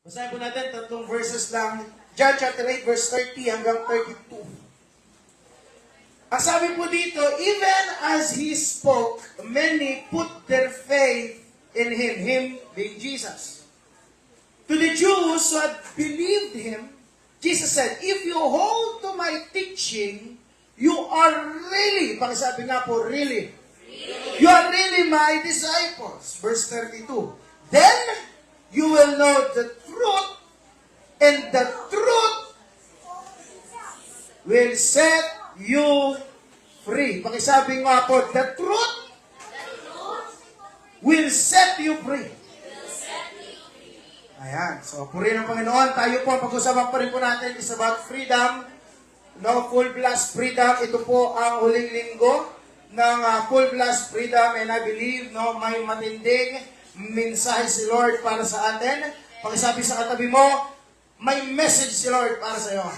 Basahin po natin tatlong verses lang. John chapter 8 verse 30 hanggang 32. Ang sabi po dito, even as he spoke, many put their faith in him being Jesus. To the Jews who had believed him, Jesus said, if you hold to my teaching, you are really, pakisabi nga po, really. You are really my disciples. Verse 32. Then you will know the truth, and the truth will set you free. Pakisabi nga po, the truth will set you free. Ayan. So, purihin ng Panginoon. Tayo po, pag-usapan pa rin po natin is about freedom. No, full blast freedom. Ito po ang huling linggo ng full blast freedom. And I believe, no, may matinding mensahe si Lord para sa atin. Pakisabi sa katabi mo, may message si Lord para sa iyo.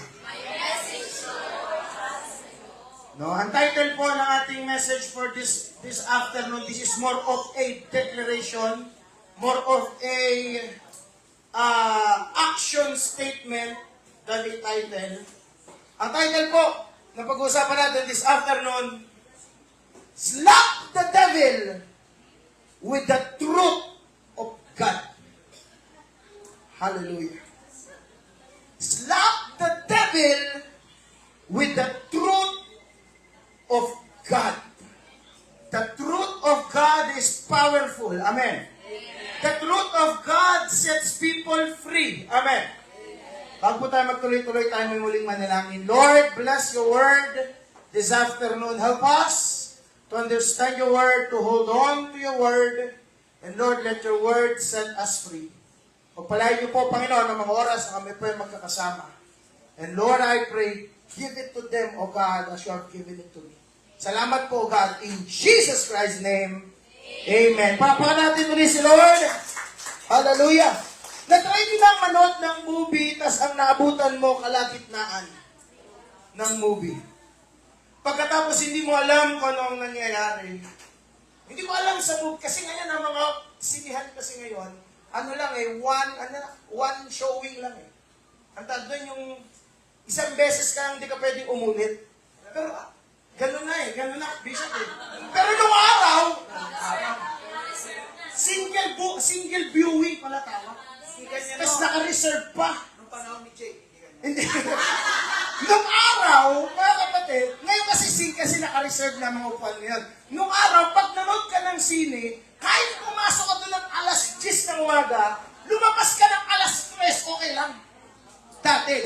No, ang title po ng ating message for this afternoon, this is more of a declaration, more of a action statement than the title. Ang title po na pag-uusapan natin this afternoon, slap the devil with the truth of God. Hallelujah. Slap the devil with the truth of God. The truth of God is powerful. Amen. The truth of God sets people free. Amen. Bago po tayo magtuloy-tuloy, tayo may muling manalangin. Lord, bless your word this afternoon. Help us to understand your word, to hold on to your word. And Lord, let your word set us free. Pagpalain niyo po, Panginoon, ng mga oras na kami po ay magkakasama. And Lord, I pray, give it to them, O God, as you have given it to me. Salamat po, God, in Jesus Christ's name. Amen. Papakan natin ulit si Lord. Hallelujah. Na-try din ang manood ng movie, tas ang naabutan mo kalagitnaan ng movie. Pagkatapos hindi mo alam kung ano ang nangyayari. Hindi ko alam sa movie, kasi ngayon ang mga sinihan kasi ngayon, ano lang one showing lang eh. Ang tawag doon yung isang beses ka hindi ka pwedeng umulit. Pero ganun na, Bishop eh. Pero nung araw, single viewing pala tawag. Tapos naka-reserve pa. Nung panahon ni Jake. Hindi. Nung araw, mga kapatid, ngayon kasi naka-reserve na mga upuan ngayon. Nung araw, pag nanood ka ng sine, kahit pumasok ka doon ng alas 10 ng umaga, lumabas ka ng alas 3, okay lang. Dati.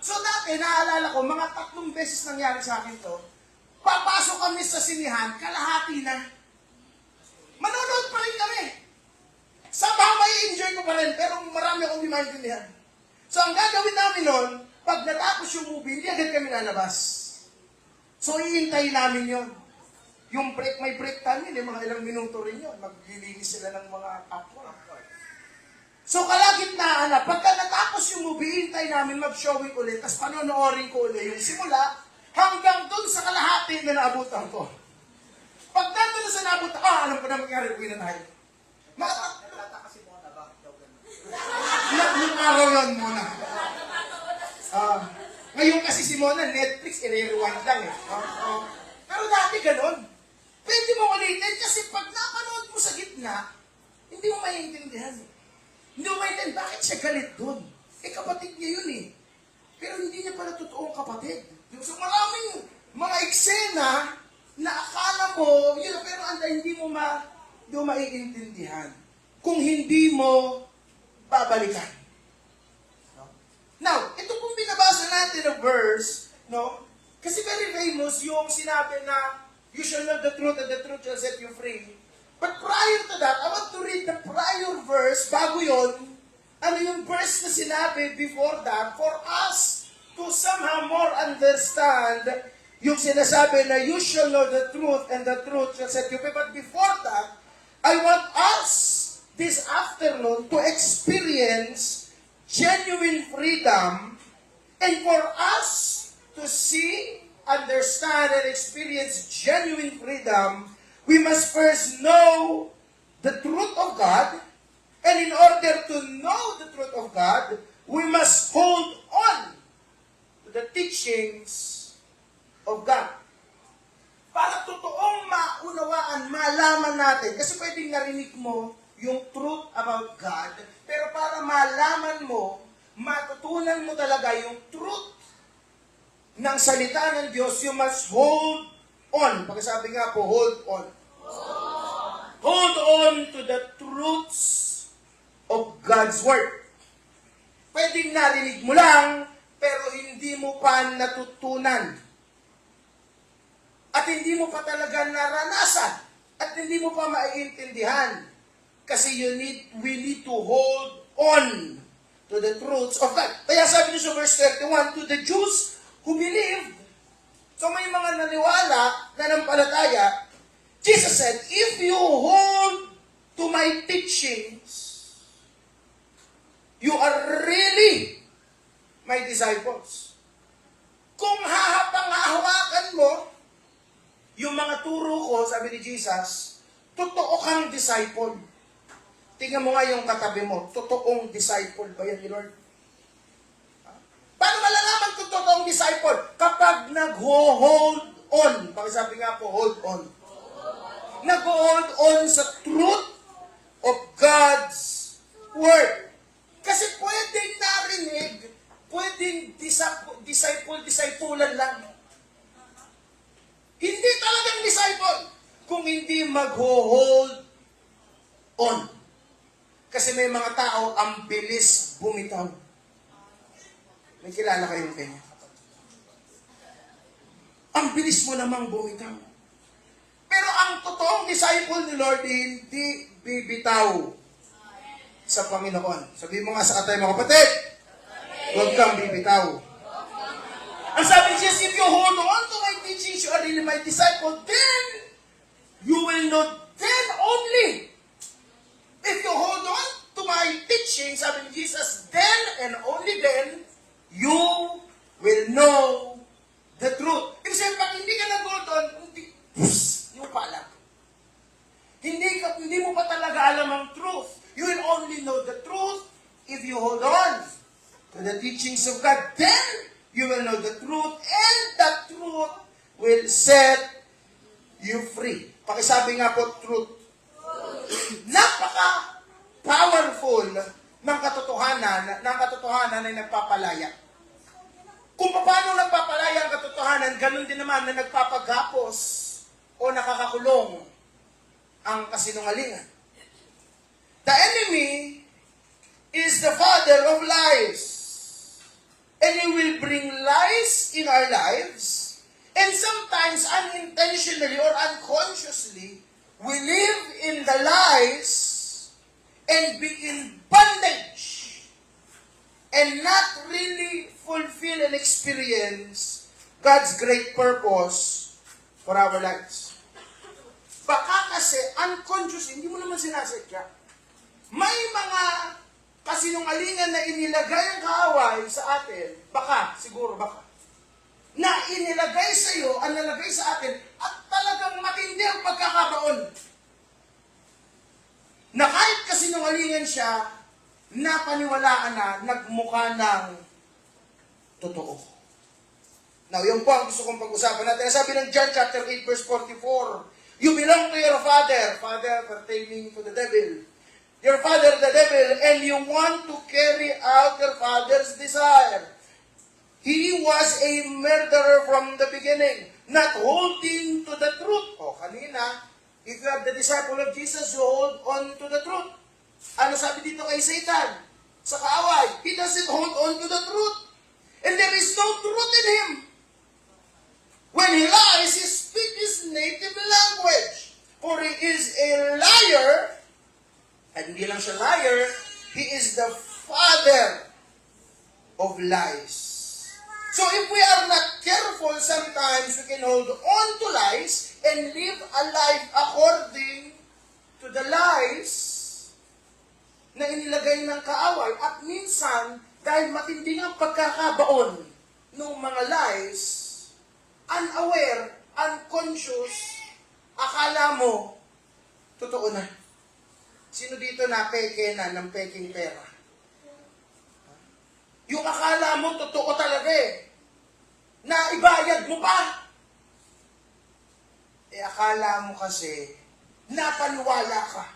So dati, naalala ko, mga 3 beses nangyari sa akin to, papasok kami sa sinihan, kalahati na. Manonood pa rin kami. Somehow may enjoy ko pa rin, pero marami akong di maintindihan. So ang gagawin namin nun, pag natapos yung movie, hindi agad kami lalabas. So iintayin namin yun. Yung break, may break time yun, mga ilang minuto rin yun. Maglilinis sila ng mga popcorn. So kalagitnaan na, pagka natapos yung movie, iintay namin mag-showing ulit, tapos panonoorin ko ulit yung simula, hanggang dun sa kalahati na naabutan ko. Pag nandun na sa naabutan, alam ko na mangyari, uwi na tayo. Nagtata kasi mo na bakit daw ganun. Yung araw yun muna. Ngayon kasi si Mona, Netflix, i-rewind lang eh. Pero dati ganun. Pwede mo ulitin kasi pag napanood mo sa gitna, hindi mo maiintindihan eh. Hindi mo maintindihan, bakit siya galit doon? Kapatid niya yun eh. Pero hindi niya pala totoong kapatid. So maraming mga eksena na akala mo, yun, pero hindi mo maiintindihan kung hindi mo babalikan. No? Now, ito pong binabasa natin na verse, no? Kasi very famous yung sinabi na you shall know the truth and the truth shall set you free. But prior to that, I want to read the prior verse, bago yun, ano yung verse na sinabi before that, for us to somehow more understand yung sinasabi na you shall know the truth and the truth shall set you free. But before that, I want us this afternoon to experience genuine freedom, and for us to see, understand, and experience genuine freedom, we must first know the truth of God, and in order to know the truth of God, we must hold on to the teachings of God. Para totoong maunawaan, malaman natin, kasi pwedeng narinig mo yung truth about God, pero para malaman mo, matutunan mo talaga yung truth ng salita ng Diyos, you must hold on. Pagkasabi nga po, hold on. Hold on to the truths of God's Word. Pwedeng narinig mo lang, pero hindi mo pa natutunan. At hindi mo pa talaga naranasan. At hindi mo pa maiintindihan. Kasi we need to hold on to the truths of God. Kaya sabi niyo sa verse 31, to the Jews who believed, so may mga naniwala, nanampalataya, Jesus said, if you hold to my teachings, you are really my disciples. Kung hahapang-hahawakan mo, yung mga turo ko, sabi ni Jesus, totoo kang disciple. Tingnan mo nga yung katabi mo, totoong disciple ba yan ni Lord? Paano malalaman kung totoong disciple? Kapag nag-hold on, pakisabi nga po, hold on. Nag-hold on sa truth of God's Word. Kasi pwedeng narinig, pwedeng disciple-disciplean lang. Hindi talagang disciple kung hindi mag-hold on. Kasi may mga tao, ang bilis bumitaw. May kilala kayong kanya. Ang bilis mo namang bumitaw. Pero ang totoong disciple ni Lord, hindi bibitaw sa Panginoon. Sabihin mo nga sa katay mo, kapatid, huwag kang bibitaw. Ang sabi niya, if you hold on to my teachings, you are really my disciple, then you will know, then only. If you hold on to my teachings, sabi ni Jesus, then and only then, you will know the truth. Ibig sabihin, pag hindi ka nag-hold on, hindi mo pa alam. Hindi mo pa talaga alam ang truth. You will only know the truth if you hold on to the teachings of God. Then, you will know the truth, and the truth will set you free. Pakisabi nga po, truth. Napaka-powerful ng katotohanan ay nagpapalaya. Kung paano nagpapalaya ang katotohanan, ganun din naman na nagpapagapos o nakakakulong ang kasinungalingan. The enemy is the father of lies. And he will bring lies in our lives. And sometimes unintentionally or unconsciously, we live in the lies and be in bondage and not really fulfill and experience God's great purpose for our lives. Baka kasi unconscious, hindi mo naman sinasadya. May mga kasinungalingan na inilagay ang kaaway sa atin, siguro baka, na inilagay sa iyo, ang nalagay sa atin, at talagang matindi ang pagkakaroon. Na kahit kasinungalingan siya, napaniwalaan na, nagmukha ng totoo. Now, yun po ang gusto kong pag-usapan natin. Sabi ng John chapter 8 verse 44, you belong to your father pertaining to the devil. Your father, the devil, and you want to carry out your father's desire. He was a murderer from the beginning, not holding to the truth. Kanina, if you are the disciple of Jesus, you hold on to the truth. Ano sabi dito kay Satan? Sa kaaway, he doesn't hold on to the truth. And there is no truth in him. When he lies, he speaks his native language. For he is a liar. At hindi lang siya liar, he is the father of lies. So if we are not careful, sometimes we can hold on to lies and live a life according to the lies na inilagay ng kaaway. At minsan, dahil matindi ang pagkakabaon ng mga lies, unaware, unconscious, akala mo, totoo na. Sino dito na peke na ng peking pera? Yung akala mo, totoo talaga eh. Na ibayad mo pa. Eh, akala mo kasi, napaniwala ka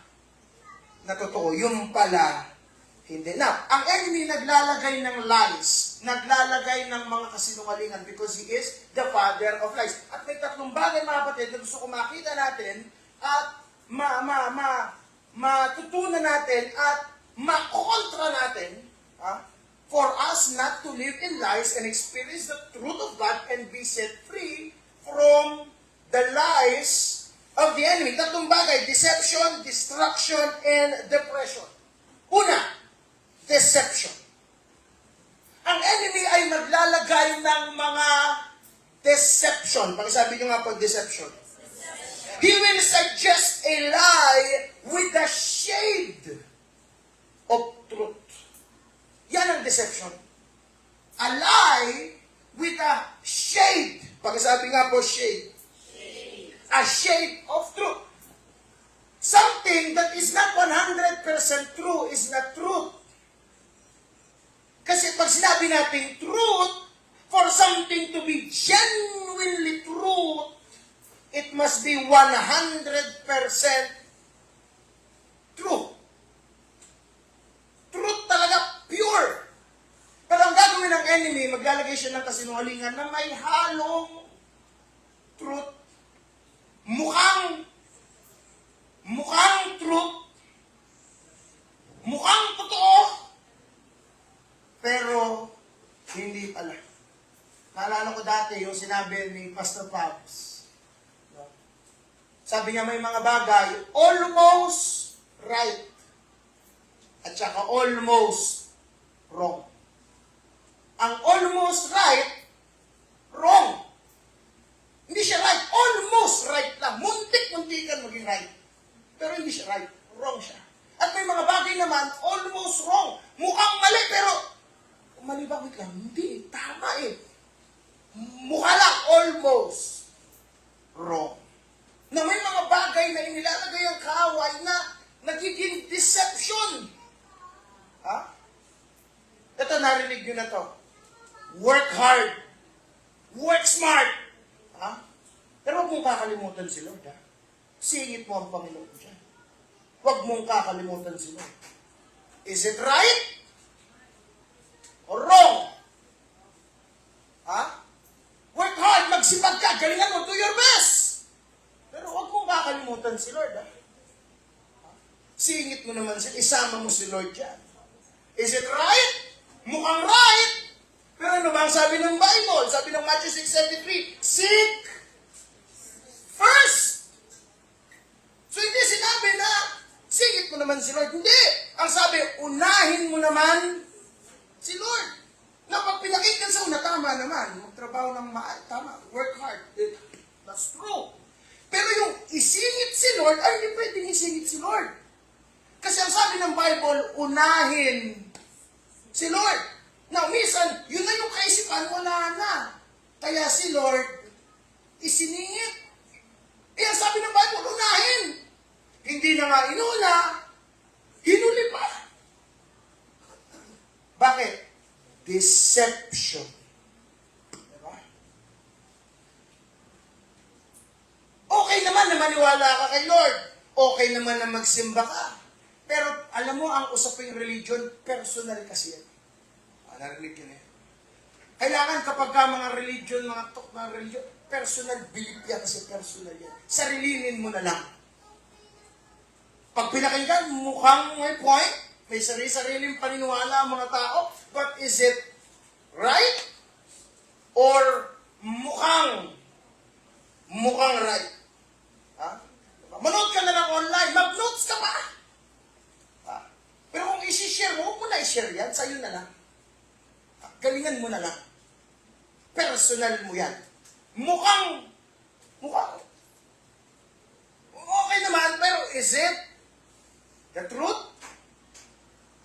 na totoo. Yung pala, hindi. Now, ang enemy naglalagay ng lies, naglalagay ng mga kasinungalingan because he is the father of lies. At may tatlong bagay, mga kapatid, na gusto ko makita natin at matutunan natin at makontra natin for us not to live in lies and experience the truth of God and be set free from the lies of the enemy. Tatlong bagay, deception, destruction, and depression. Una, deception. Ang enemy ay maglalagay ng mga deception. Pakisabi nyo nga pag deception. He will suggest a lie with a shade of truth. Yan ang deception. A lie with a shade. Pakisabi nga po, shade. A shade of truth. Something that is not 100% true is not truth. Kasi pag sinabi natin truth, for something to be genuinely true, it must be 100% true. Truth talaga, pure. Pero ang gagawin ng enemy, maglalagay siya ng kasinungalingan na may halong truth. Mukhang truth, mukhang totoo, pero hindi pala. Naalala ko dati yung sinabi ni Pastor Pabs. Sabi niya may mga bagay, almost right, at saka almost wrong. Ang almost right, wrong. Hindi siya right, almost right lang. Muntik-muntikan maging right. Pero hindi siya right, wrong siya. At may mga bagay naman, almost wrong. Mukhang mali, pero mali ba? Wait lang, hindi, tama eh. Mukha lang, almost wrong. Na may mga bagay na inilalagay ang kaaway na nagiging deception. Ha? Ito, narinig nyo na to. Work hard. Work smart. Ha? Pero huwag mong kakalimutan si Lord, ha? Singit mo ang Panginoon dyan. Huwag mong kakalimutan si Lord. Is it right? Or wrong? Ha? Work hard, magsipag ka, galingan mo, do your best. Pero huwag mong kakalimutan si Lord, ha? Singit mo naman siya, isama mo si Lord dyan. Is it right? Mukhang right. Pero ano ba ang sabi ng Bible? Sabi ng Matthew 6:73, seek first. So hindi sinabi na, singit mo naman si Lord. Hindi. Ang sabi, unahin mo naman si Lord. Na pag pinakinggan sa una, tama naman. Magtrabaho ng tama. Work hard. That's true. Pero yung isingit si Lord, ay hindi pwedeng isingit si Lord. Kasi ang sabi ng Bible, unahin si Lord. Now, minsan, yun na yung kaisipan, wala na. Kaya si Lord, isiningit. Eh, ang sabi ng Bible, unahin. Hindi na nga inuna, hinuli pa. Bakit? Deception. Diba? Okay naman na maniwala ka kay Lord. Okay naman na magsimba ka. Pero alam mo, ang usaping religion, personal kasi yan. Narinig yun eh. Kailangan kapag ka mga religion, mga religion, personal belief yan kasi personal yan. Sarilinin mo na lang. Pag pinakinggan, mukhang may point, may sarili-sariling paniniwala ang mga tao, but is it right? Or mukhang right? Ha? Manood ka na lang online, mag-notes ka pa. Ha? Pero kung isi-share mo, huwag mo na i-share yan, sa'yo na lang. Galingan mo na lang. Personal mo yan. Mukhang okay naman, pero is it the truth?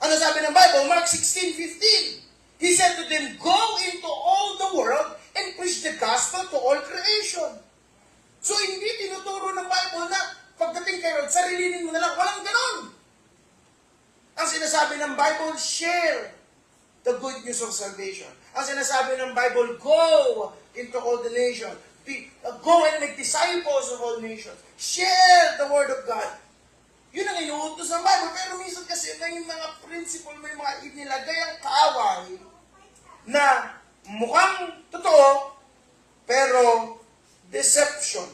Ano sabi ng Bible? Mark 16:15. He said to them, go into all the world and preach the gospel to all creation. So hindi tinuturo ng Bible na pagdating kay Lord, sarilinin mo na lang. Walang ganon. ng Bible, share the good news of salvation. Ang sinasabi ng Bible, go into all the nations. Go and make disciples of all nations. Share the Word of God. Yun ang inuutos ng Bible. Pero minsan kasi may mga principle, may mga inilagay ang kaaway na mukhang totoo, pero deception.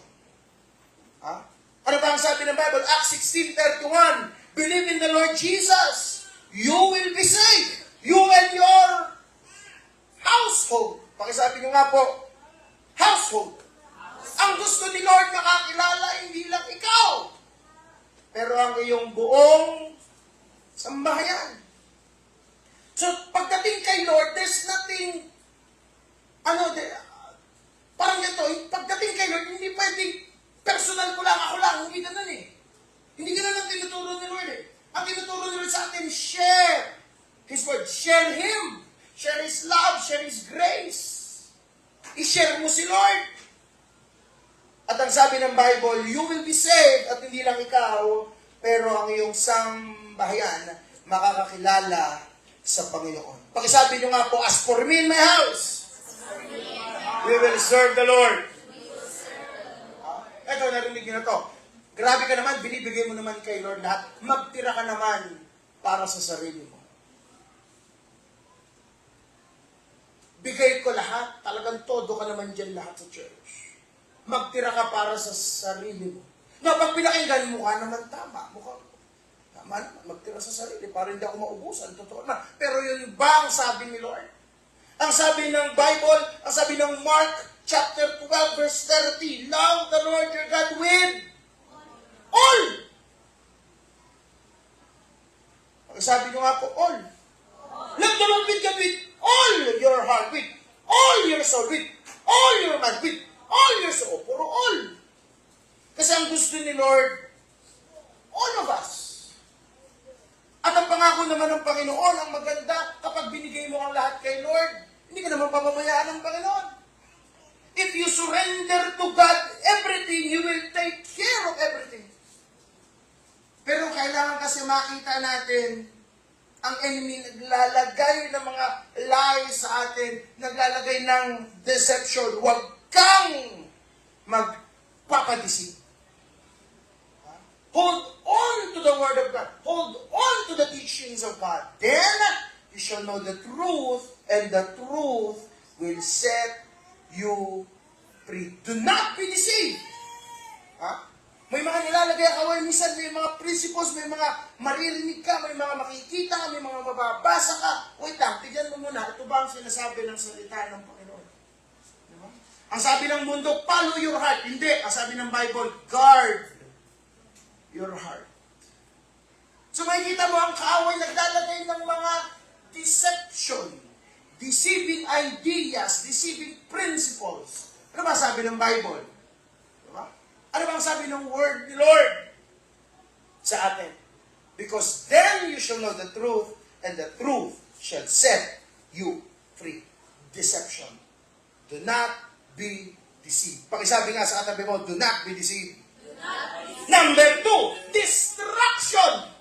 Ha? Ano ba ang sabi ng Bible? Acts 16:31. Believe in the Lord Jesus. You will be saved. You and your household. Pakisabi nyo nga po, household. Ang gusto ni Lord makakilala, hindi lang ikaw, pero ang iyong buong sambahayan. So, pagdating kay Lord, there's nothing, parang ito, pagdating kay Lord, hindi pwedeng personal ko lang, ako lang, hindi ganun eh. Hindi ganun ang tinuturo ni Lord eh. Ang tinuturo ni Lord sa atin, share His Word, share Him, share His love, share His grace. I-share mo si Lord. At ang sabi ng Bible, you will be saved, at hindi lang ikaw, pero ang iyong sambahayan makakakilala sa Panginoon. Pakisabi nyo nga po, as for me and my house, we will serve the Lord. Ito, narinig nyo na to. Grabe ka naman, binibigay mo naman kay Lord lahat. Magtira ka naman para sa sarili mo. Bigay ko lahat, talagang todo ka naman dyan lahat sa church. Magtira ka para sa sarili mo. Na pag pinakinggan mo ka naman tama, tama naman, magtira sa sarili para hindi ako maubusan, totoo na. Pero yun ba ang sabi ni Lord? Ang sabi ng Bible, ang sabi ng Mark chapter 12 verse 30, love the Lord your God with all. Ang sabi nyo nga po, all. Love the Lord with God with all your heart, with all your soul, with all your mind, with all your soul, puro all. Kasi ang gusto ni Lord, all of us. At ang pangako naman ng Panginoon, ang maganda, kapag binigay mo ang lahat kay Lord, hindi ka naman pamamayaan ng Panginoon. If you surrender to God everything, He will take care of everything. Pero kailangan kasi makita natin, ang enemy naglalagay ng mga lies sa atin, naglalagay ng deception. Huwag kang magpapadisip. Hold on to the Word of God. Hold on to the teachings of God. Then, you shall know the truth, and the truth will set you free. Do not be deceived. Ha? May mga nilalagay ang away, minsan may mga principles, may mga maririnig ka, may mga makikita ka, may mga mababasa ka. Wait lang, tignan mo muna, ito ba ang sinasabi ng salita ng Panginoon? Diba? Ang sabi ng mundo, follow your heart. Hindi, ang sabi ng Bible, guard your heart. So makikita mo ang kaaway naglalagay ng mga deception, deceiving ideas, deceiving principles. Ano ba sabi ng Bible? Diba? Ano ba ang sabi ng word ni Lord sa atin? Because then you shall know the truth, and the truth shall set you free. Deception. Do not be deceived. Pakisabi nga sa katabi mo, do not be deceived. Number 2, distraction.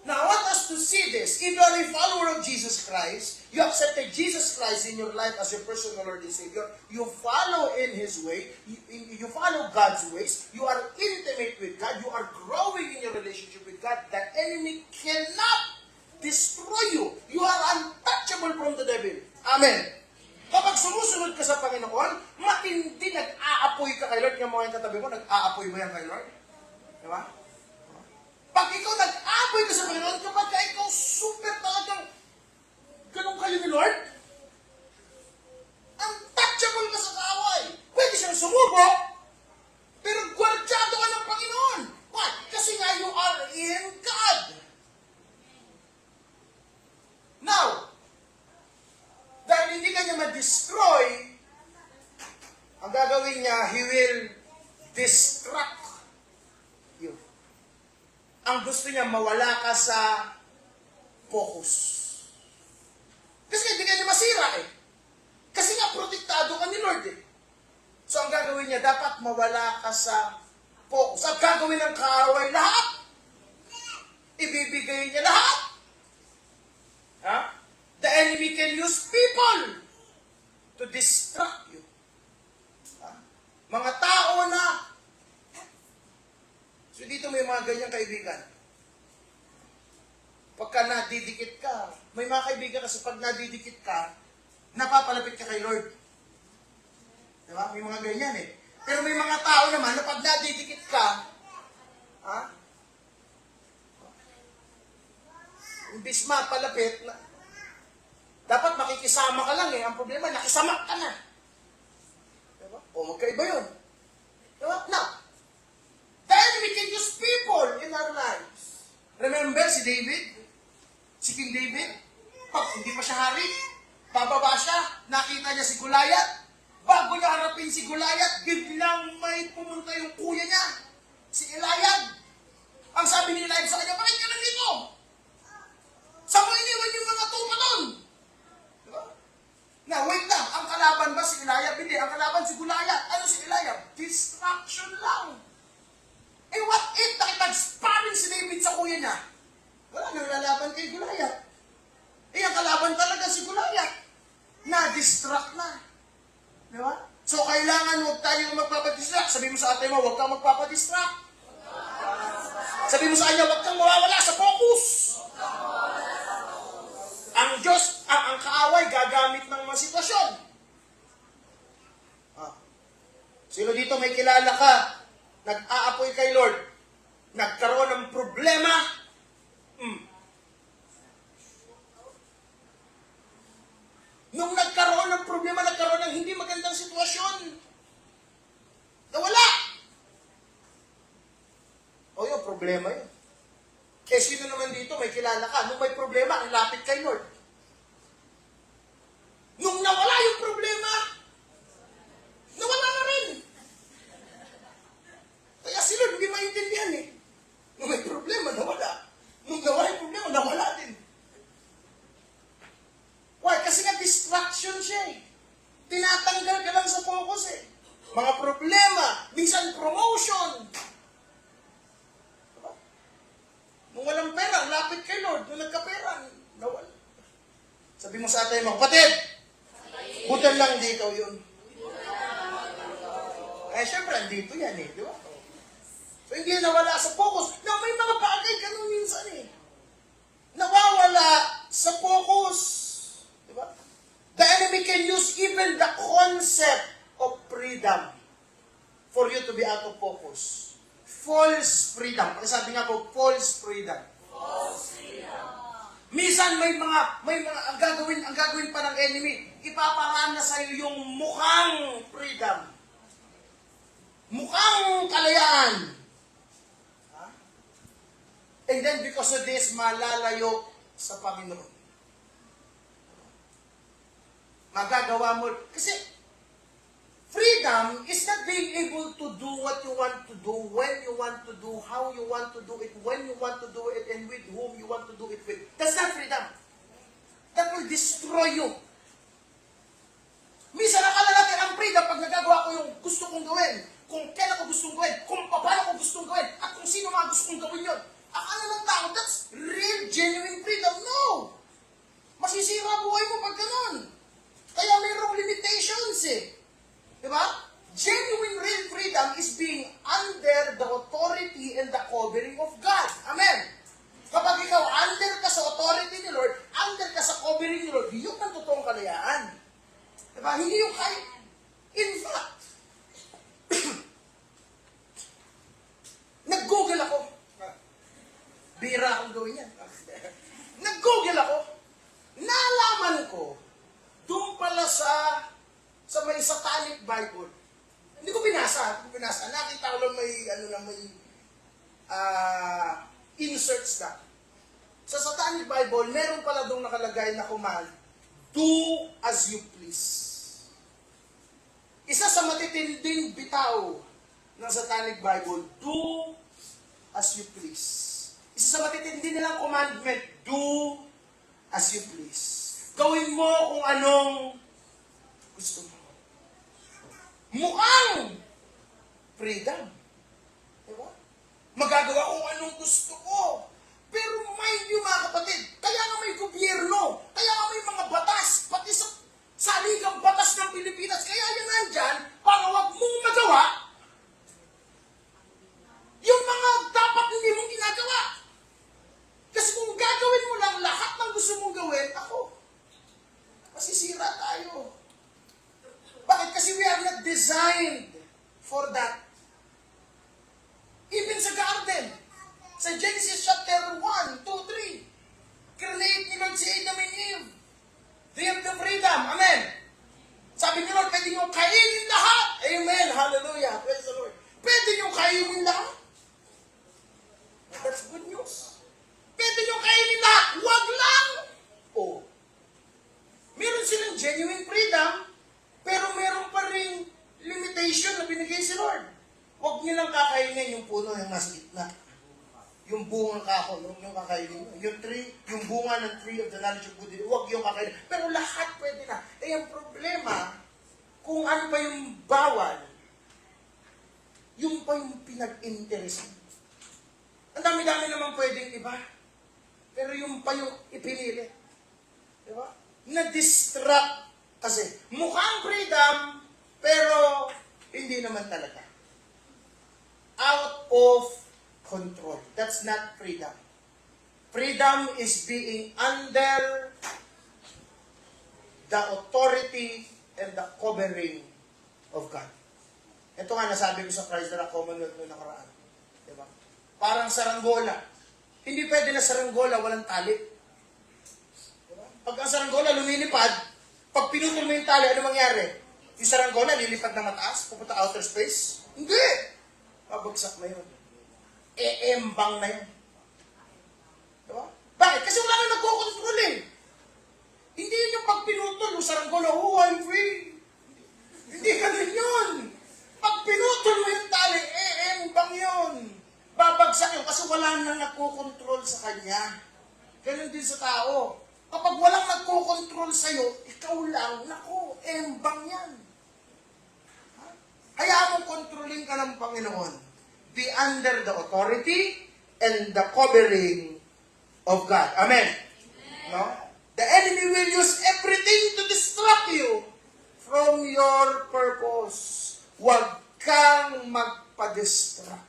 Now, I want us to see this. If you are a follower of Jesus Christ, you accepted Jesus Christ in your life as your personal Lord and Savior, you follow in His way, you follow God's ways, you are intimate with God, you are growing in your relationship with God, the enemy cannot destroy you. You are untouchable from the devil. Amen. Kapag sumusunod ka sa Panginoon, matindi nag-aapoy ka kay Lord. Yung mga katabi mo, nag-aapoy mo yan kay Lord? Diba? Pag ikaw nag-aapoy ka sa Panginoon, kapag ikaw super talagang ganun kayo ni Lord, untouchable ka sa kaaway. Pwede siyang sumubo, pero gwardyado ka ng Panginoon. Why? Kasi nga you are in God. Now, dahil hindi ka niya ma-destroy, ang gagawin niya, He will distract you. Ang gusto niya, mawala ka sa focus. Kasi hindi ka niya masira eh. Kasi nga, protektado ka ni Lord eh. So, ang gagawin niya, dapat mawala ka sa focus. Ang gagawin ng kaaway, lahat ibibigay niya lahat. Ha? The enemy can use people to distract you. Ha? Mga tao na, so dito may mga ganyang kaibigan. Pagka nadidikit ka, may mga kaibigan kasi pag nadidikit ka, napapalapit ka kay Lord. Diba? May mga ganyan eh. Pero may mga tao naman na pag nadidikit ka, ha? Imbis mapalapit, dapat makikisama ka lang eh. Ang problema, nakisama ka na. Diba? O magkaiba yun. Diba? Now, the enemy can use people in our lives. Remember si David? Si King David? Pag hindi pa siya hari, bababa siya, nakita niya si Goliath. Bago niya harapin si Goliath, biglang may pumunta yung kuya niya, si Eliab. Ang sabi ni Eliab sa kanya, bakit ka nandito? Saan mo iniwan yung mga tupa doon? Diba? Na, wait lang, ang kalaban ba si Eliab? Hindi, ang kalaban si Goliath. Ano si Eliab? Distraction lang. Eh what if nakipag-sparring si David sa kuya niya? Wala nang lalaban kay Goliath. Eh, ang kalaban talaga si Goliath. Na-distract na. Di ba? So, kailangan huwag tayong magpapadistract. Sabi mo sa ate mo, huwag kang magpapadistract. Sabi mo sa kanya, huwag kang mawawala sa focus. Ang Diyos, ang kaaway, gagamit ng mga sitwasyon. Sino dito may kilala ka, nag-aapoy kay Lord, nagkaroon ng problema, nung nagkaroon ng problema, nagkaroon ng hindi magandang sitwasyon, nawala. O yun, problema yun. Eh, sino naman dito, may kilala ka, nung may problema, ang lapit kay Lord. Nung nawala yung problema, nawala na rin. Kaya si Lord, hindi maintindihan eh. Nung may problema, nawala. Nung nawala yung problema, nawala din. Why? Kasi nga distraction siya eh. Tinatanggal ka lang sa focus eh. Mga problema, minsan promotion. Diba? Nung walang pera, lapit kay Lord. Nung nagkapera, nawala. Sabi mo sa atay mo, kapatid, butan lang di ikaw yun. Eh, syempre, andito yan eh. Di ba? So, hindi nawala sa focus. Na may mga bagay ka nung minsan eh. Nawawala sa focus. Diba? The enemy can use even the concept of freedom for you to be out of focus. False freedom. Sabi nga po, false freedom. False freedom. Minsan may mga ang gagawin pa ng enemy, ipaparaan na sa iyo yung mukhang freedom. Mukhang kalayaan. And then because of this, malalayo sa Panginoon. Magagawa mo. Kasi, freedom is not being able to do what you want to do, when you want to do, how you want to do it, when you want to do it, and with whom you want to do it with. That's not freedom. That will destroy you. Minsan akala natin ang freedom pag nagagawa ko yung gusto kong gawin, kung kailan ko gustong gawin, kung paano ko gustong gawin, at kung sino mga gusto kong gawin yun. Akala ng tao, that's real, genuine freedom. No! Masisira buhay mo pag ganun. Kaya mayroong limitations eh. Diba? Genuine real freedom is being under the authority and the covering of God. Amen? Kapag ikaw under ka sa authority ni Lord, under ka sa covering ni Lord, yun ang totoong kalayaan. Diba? Hindi yung kahit, in fact, nag-google ako. Bira akong gawin yan. Nag-google ako. Nalaman ko, doon pala sa may Satanic Bible. Hindi ko binasa. Nakita ko lang may inserts na. Sa Satanic Bible, meron pala doon nakalagay na command, do as you please. Isa sa matitinding bitaw ng Satanic Bible, do as you please. Isa sa matitindi nilang commandment, do as you please. Gawin mo kung anong gusto mo. Mukhang freedom. Diba? Magagawa kung anong gusto ko. Pero yan yung puno yung nasa gitna. Yung bunga kahoy, yung kakainin mo. Yung tree, yung bunga ng tree of the knowledge of good and evil, huwag yung kakainin. Pero lahat pwede na. Eh, ang problema, kung ano pa yung bawal, yung pa yung pinag-interesan. Ang dami-dami naman pwedeng iba. Pero yung pa yung ipinili. Diba? Na-distract kasi. Mukhang freedom, pero hindi naman talaga. Out of control. That's not freedom. Freedom is being under the authority and the covering of God. Ito nga nasabi ko sa Christ na Commonwealth noong nakaraan. Diba? Parang saranggola. Hindi pwede na saranggola, walang tali. Diba? Pag ang saranggola lumilipad, pag pinutol mo yung tali, ano mangyari? Yung saranggola lilipad na mataas, pupunta outer space? Hindi! Pabagsak na yun. Embang na yun. Diba? Bakit? Kasi wala nang nagkocontrol eh. Hindi yun yung pag pinutol, yung saranggola, oh, I'm free. Hindi ganun yun. Pag pinutol mo yung tali, embang yun. Babagsak yun kasi wala nang nagkocontrol sa kanya. Ganun din sa tao. Kapag walang nagkocontrol sa'yo, ikaw lang, naku, embang yan. Hayaan mong kontrolin ka ng Panginoon. Be under the authority and the covering of God. Amen? No? The enemy will use everything to distract you from your purpose. Huwag kang magpa-distract.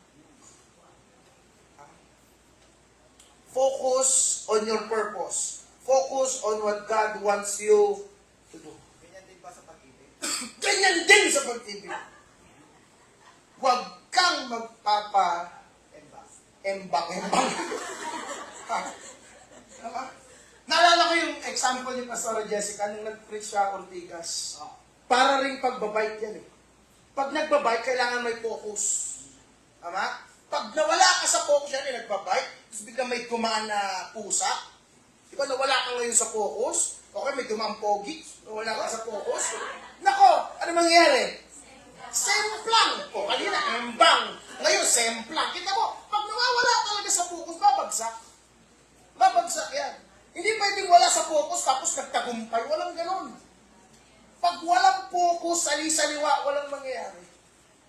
Focus on your purpose. Focus on what God wants you to do. Ganyan din ba sa pag-ibig? Ganyan din sa pag-ibig. Huwag kang magpapa-embang. Ha? Diba? Naalala ko yung example ni Pastora Jessica nung nag-preach siya Ortigas. Para rin pagbabike yan eh. Pag nagbabike, kailangan may focus. Tama? Pag nawala ka sa focus yan, nagbabike, tapos biglang may dumaan na pusa, di ba nawala ka ngayon sa focus? Okay, may dumaan pogi, nawala ka sa focus. Nako, ano mangyayari? Semplang. O, kanina, embang. Ngayon, semplang. Kita mo, pag nawawala talaga sa focus, babagsak. Babagsak yan. Hindi pwedeng wala sa focus, tapos nagtagumpay. Walang ganun. Pag walang focus, sali-saliwa, walang mangyayari.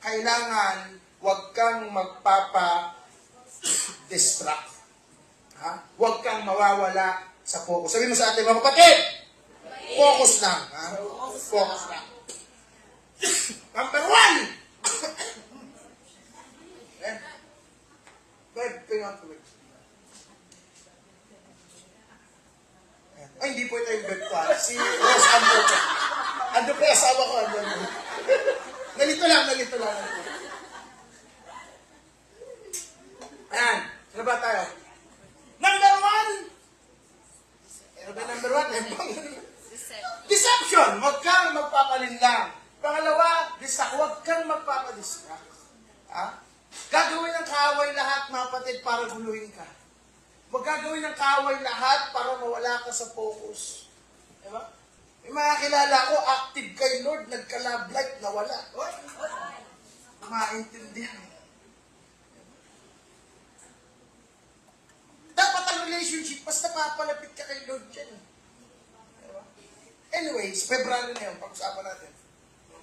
Kailangan, huwag kang magpapa-distract. Ha? Huwag kang mawawala sa focus. Sabi mo sa ating mga kapatid, focus lang. Ha? Focus lang. Number 1! Bring on to it. Ay, hindi po ito yung birthday. Si Rose Ambo po. Ando po yung asawa ko. Nalito lang. Ayan. Ano ba tayo? Number 1! Ano ba number 1? Deception. Huwag kang magpapalinlang. Pangalawa, huwag kang magpapadistract. Ha? Gagawin ng kaaway lahat, mga kapatid, para guluhin ka. Huwag gagawin ng kaaway lahat para mawala ka sa focus. Diba? May mga kilala ko, active kay Lord, nagka-love life, nawala. Maintindihan. Dapat ang relationship, basta papalapit ka kay Lord dyan. Diba? Anyways, February na yun, pag-usapan natin.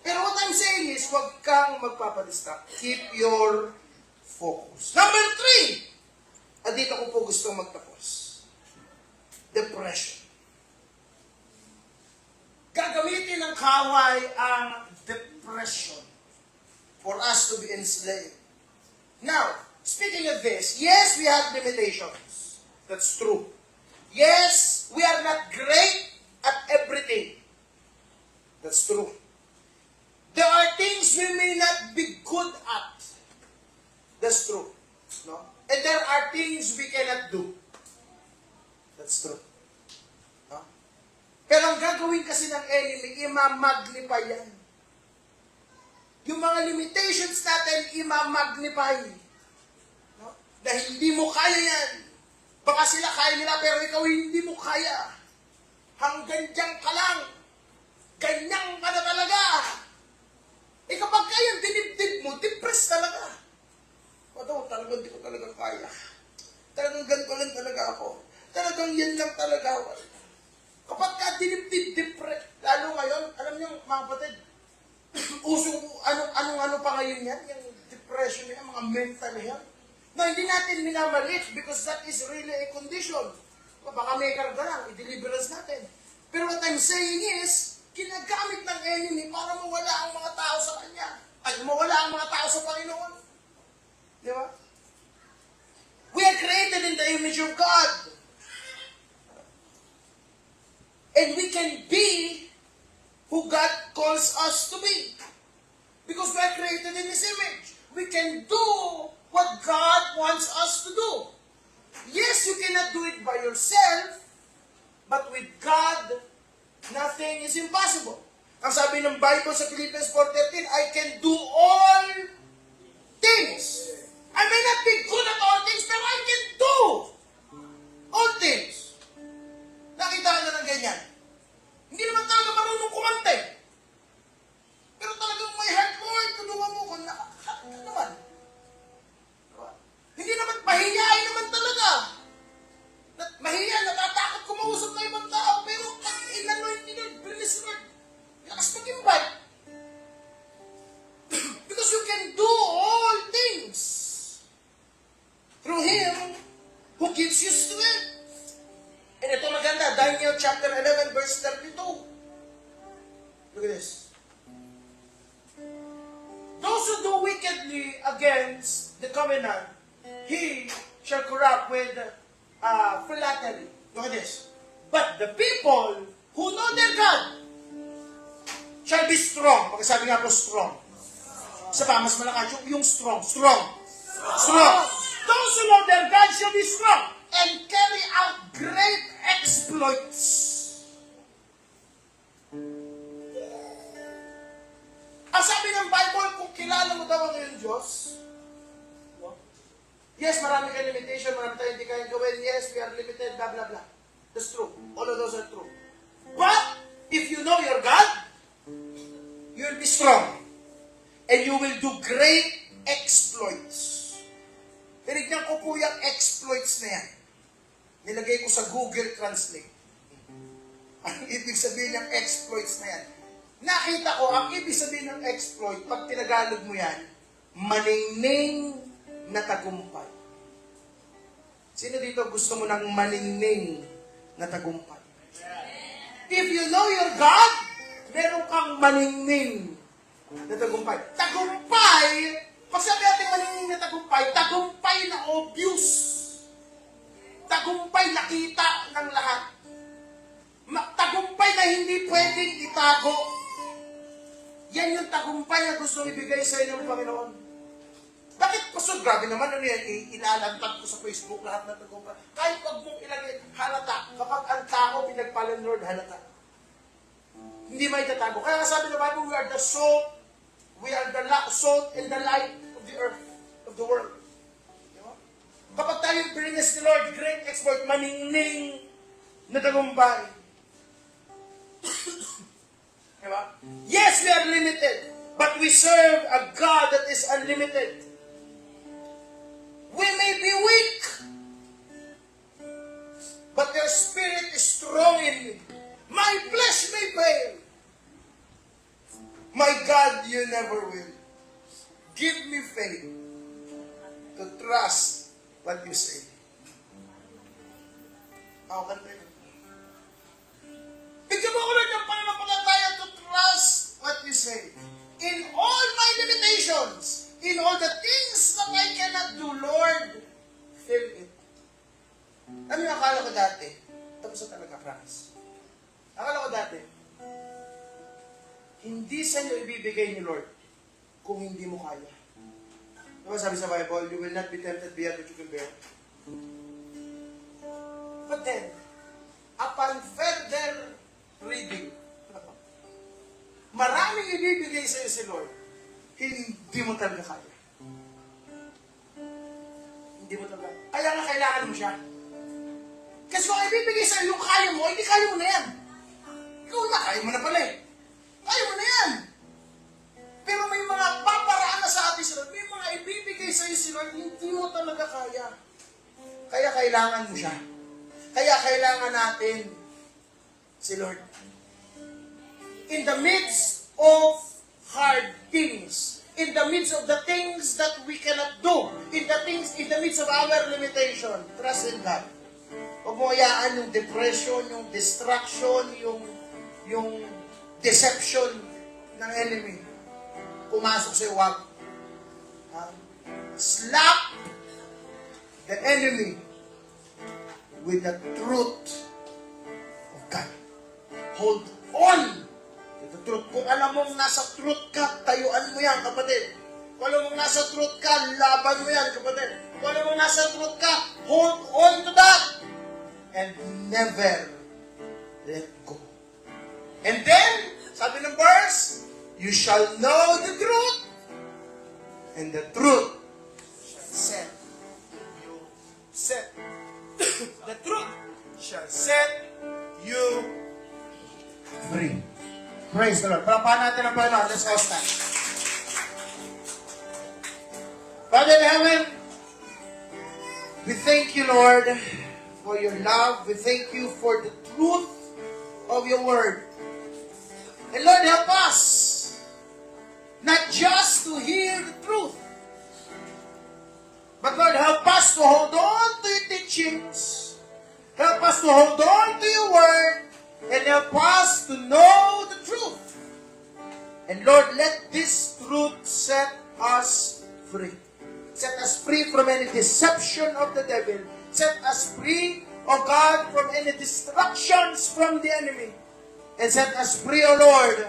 Pero what I'm saying is, huwag kang magpapadistract. Keep your focus. Number 3! At dito ko po gusto magtapos. Depression. Gagamitin ng kaway ang depression for us to be enslaved. Now, speaking of this, yes, we have limitations. That's true. Yes, we are not great at everything. That's true. There are things we may not be good at. That's true. No? And there are things we cannot do. That's true. No? Pero ang gagawin kasi ng enemy, imamagnify yan. Yung mga limitations natin, imamagnify. No? Dahil hindi mo kaya yan. Baka sila kaya nila, pero ikaw hindi mo kaya. Hanggang dyan ka lang. Ganyan ka na talaga. Eh kapag kayo dinibdib mo, depressed talaga. talagang hindi ko talaga kaya. Talagang ganito lang talaga ako. Talagang yan lang talaga ako. Kapag ka lalo ngayon, alam niyo mga kapatid, usong anong pa ngayon yan, yung depression yan, mga mental health, na hindi natin minamalit because that is really a condition. Baka may karga lang, i-deliverance natin. Pero what I'm saying is, ginagamit ng enemy para mawala ang mga tao sa kanya. Ay, mawala ang mga tao sa Panginoon. Di ba? We are created in the image of God. And we can be who God calls us to be. Because we are created in His image. We can do what God wants us to do. Yes, you cannot do it by yourself, but with God, nothing is impossible. Ang sabi ng Bible sa Philippians 4:13, I can do all things. I may not be good at all things, pero I can do all things. Nakita ka na ng ganyan. Hindi naman talaga marunong kumante. Pero talagang may heart, Lord, tulungan mo ko. Ano naman? Hindi naman, mahihiyain naman talaga. Mahihiya, natatakot kumausap na ibang tao, pero pag in-anoint ni Lord, bilis Lord, lakas mag-invite. Because you can do all things through Him who gives you strength. And ito maganda, Daniel chapter 11, verse 32. Look at this. Those who do wickedly against the covenant, He shall corrupt with flattery. Look at this. But the people who know their God shall be strong. Pagkasabi nga po strong. Sa pa, mas malakas yung strong. Strong. Strong. Those who know their God shall be strong and carry out great exploits. Ang sabi ng Bible, kung kilala mo daw ang iyong Diyos, yes, marami kayong limitation, marami tayong hindi kayang gawin. Yes, we are limited, blah, blah, blah. That's true. All of those are true. But, if you know your God, you will be strong. And you will do great exploits. Tinignan ko po yung exploits na yan. Nilagay ko sa Google Translate. Ang ibig sabihin ng exploits na yan. Nakita ko, ang ibig sabihin ng exploit, pag tinagalog mo yan, maningning na tagumpay. Sino dito gusto mo ng maningning na tagumpay? If you know your God, meron kang maningning na tagumpay. Tagumpay, pag sabi natin maningning na tagumpay na obvious. Tagumpay nakita ng lahat. Tagumpay na hindi pwedeng itago. Yan yung tagumpay na gusto ibigay sa inyo ng Panginoon. Bakit Pastor? Grabe naman, ano yan, inaalantag ko sa Facebook lahat ng tagumpay. Kahit pag mong ilagay, halata. Kapag ang tao pinagpala ng Lord, halata. Hindi may tatago. Kaya sabi ng Bible, we are the salt, we are the salt and the light of the earth, of the world. Diba? Kapag tayo bring us the Lord, great exploit, maningning na tagumpay. Diba? Yes, we are limited, but we serve a God that is unlimited. We may be weak, but your spirit is strong in me. My flesh may fail. My God, you never will. Give me faith to trust what you say. Ako kanta yun. Bigyan mo ko lang yung pananampalataya to trust what you say. In all my limitations, in all the things that I cannot do, Lord, fill it. Ano yung akala ko dati? Tapos na talaga, promise. Akala ko dati, hindi sa inyo ibibigay ni Lord kung hindi mo kaya. Diba sabi sa Bible, you will not be tempted beyond what you can bear. But then, upon further reading, maraming ibibigay sa iyo si Lord, hindi mo talaga kaya. Hindi mo talaga. Kaya nga kailangan mo siya. Kasi kung ibibigay sa iyo yung kaya mo, hindi kaya mo na yan. Ikaw na, kaya mo na pala eh. Kaya mo na yan. Pero may mga paparaan na sa atin si Lord, may mga ibibigay sa iyo si Lord, hindi mo talaga kailangan mo siya. Kaya kailangan natin si Lord. In the midst of hard things, in the midst of the things that we cannot do, in the midst of our limitation, trust in God. Huwag mo hayaan yung depression, yung distraction, yung deception ng enemy. Pumasok sa wag. Slap the enemy with the truth of God. Hold on to the truth. Kung alam mong nasa truth ka, tayuan mo yan, kapatid. Kung alam mong nasa truth ka, laban mo yan, kapatid. Kung alam mong nasa truth ka, hold on to that. And never let go. And then, sabi ng verse, you shall know the truth, and the truth shall set you set. The truth shall set you free. Praise the Lord. Palapahan natin ang Panginoon. Let's all stand. Father in heaven, we thank you, Lord, for your love. We thank you for the truth of your word. And Lord, help us not just to hear the truth, but Lord, help us to hold on to your teachings. Help us to hold on to your word. And help us to know the truth. And Lord, let this truth set us free. Set us free from any deception of the devil. Set us free, O God, from any distractions from the enemy. And set us free, O Lord,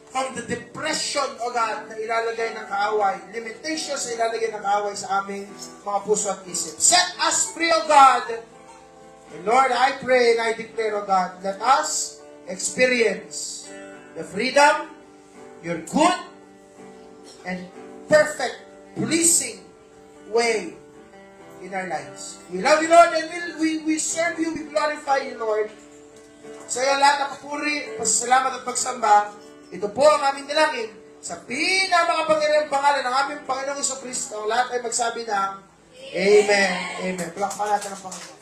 from the depression, O God, na ilalagay ng kaaway. Limitations na ilalagay ng kaaway sa aming mga puso at isip. Set us free, O God. And Lord, I pray and I declare, O God, let us experience the freedom, your good, and perfect, pleasing way in our lives. We love you, Lord, and we serve you, we glorify you, Lord. Sa iyo lahat ng papuri, pasasalamat at pagsamba, ito po ang aming dalangin sa pinakamakapangyarihang pangalan ng aming Panginoong Jesucristo. Lahat ay magsabi ng Amen. Amen. Palakpakan natin ang Panginoon.